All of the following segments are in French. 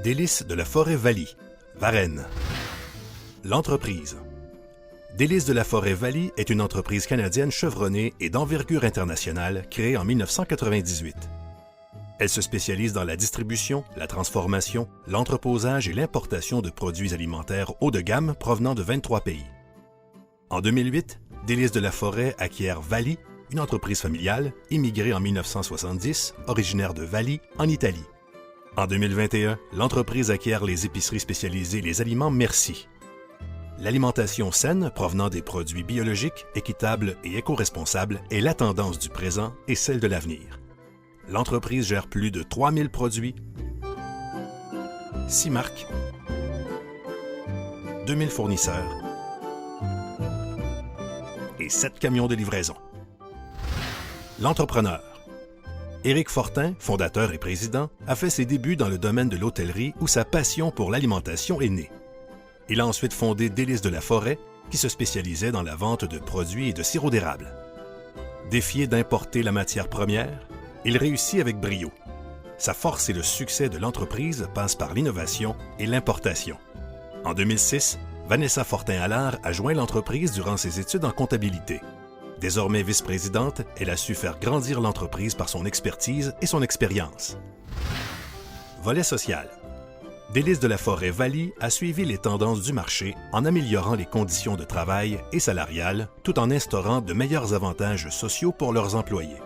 Délices de la forêt Valley, Varennes. L'entreprise. Délices de la forêt Valley est une entreprise canadienne chevronnée et d'envergure internationale créée en 1998. Elle se spécialise dans la distribution, la transformation, l'entreposage et l'importation de produits alimentaires haut de gamme provenant de 23 pays. En 2008, Délices de la forêt acquiert Valley, une entreprise familiale, immigrée en 1970, originaire de Valley, en Italie. En 2021, l'entreprise acquiert les épiceries spécialisées Les Aliments Merci. L'alimentation saine provenant des produits biologiques, équitables et éco-responsables est la tendance du présent et celle de l'avenir. L'entreprise gère plus de 3000 produits, 6 marques, 2000 fournisseurs et 7 camions de livraison. L'entrepreneur. Éric Fortin, fondateur et président, a fait ses débuts dans le domaine de l'hôtellerie où sa passion pour l'alimentation est née. Il a ensuite fondé Délices de la forêt, qui se spécialisait dans la vente de produits et de sirop d'érable. Défié d'importer la matière première, il réussit avec brio. Sa force et le succès de l'entreprise passent par l'innovation et l'importation. En 2006, Vanessa Fortin-Allard a joint l'entreprise durant ses études en comptabilité. Désormais vice-présidente, elle a su faire grandir l'entreprise par son expertise et son expérience. Volet social. Délices de la forêt Valley a suivi les tendances du marché en améliorant les conditions de travail et salariales tout en instaurant de meilleurs avantages sociaux pour leurs employés.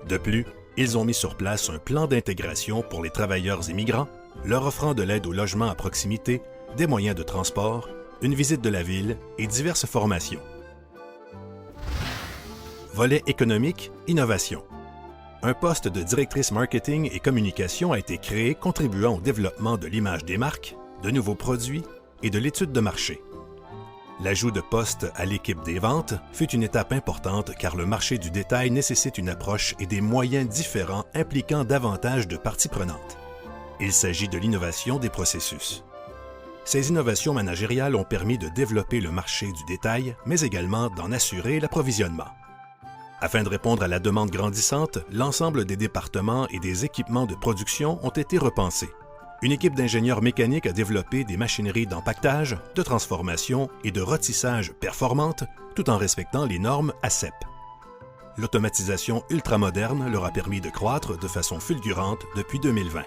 De plus, ils ont mis sur place un plan d'intégration pour les travailleurs immigrants, leur offrant de l'aide au logement à proximité, des moyens de transport, une visite de la ville et diverses formations. Volet économique, innovation. Un poste de directrice marketing et communication a été créé contribuant au développement de l'image des marques, de nouveaux produits et de l'étude de marché. L'ajout de postes à l'équipe des ventes fut une étape importante car le marché du détail nécessite une approche et des moyens différents impliquant davantage de parties prenantes. Il s'agit de l'innovation des processus. Ces innovations managériales ont permis de développer le marché du détail, mais également d'en assurer l'approvisionnement. Afin de répondre à la demande grandissante, l'ensemble des départements et des équipements de production ont été repensés. Une équipe d'ingénieurs mécaniques a développé des machineries d'empaquetage, de transformation et de rôtissage performantes, tout en respectant les normes ASEP. L'automatisation ultramoderne leur a permis de croître de façon fulgurante depuis 2020.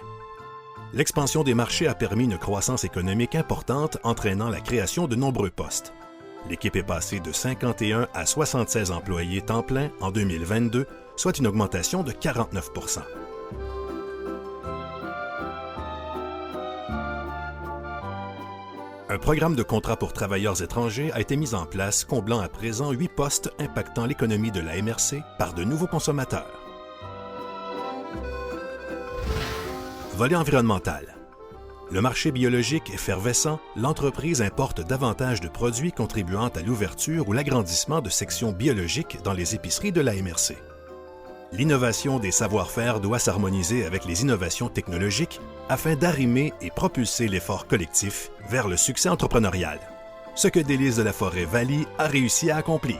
L'expansion des marchés a permis une croissance économique importante, entraînant la création de nombreux postes. L'équipe est passée de 51 à 76 employés temps plein en 2022, soit une augmentation de 49 %. Un programme de contrat pour travailleurs étrangers a été mis en place, comblant à présent 8 postes impactant l'économie de la MRC par de nouveaux consommateurs. Volet environnemental. Le marché biologique effervescent, l'entreprise importe davantage de produits contribuant à l'ouverture ou l'agrandissement de sections biologiques dans les épiceries de la MRC. L'innovation des savoir-faire doit s'harmoniser avec les innovations technologiques afin d'arrimer et propulser l'effort collectif vers le succès entrepreneurial, ce que Délices de la forêt Valley a réussi à accomplir.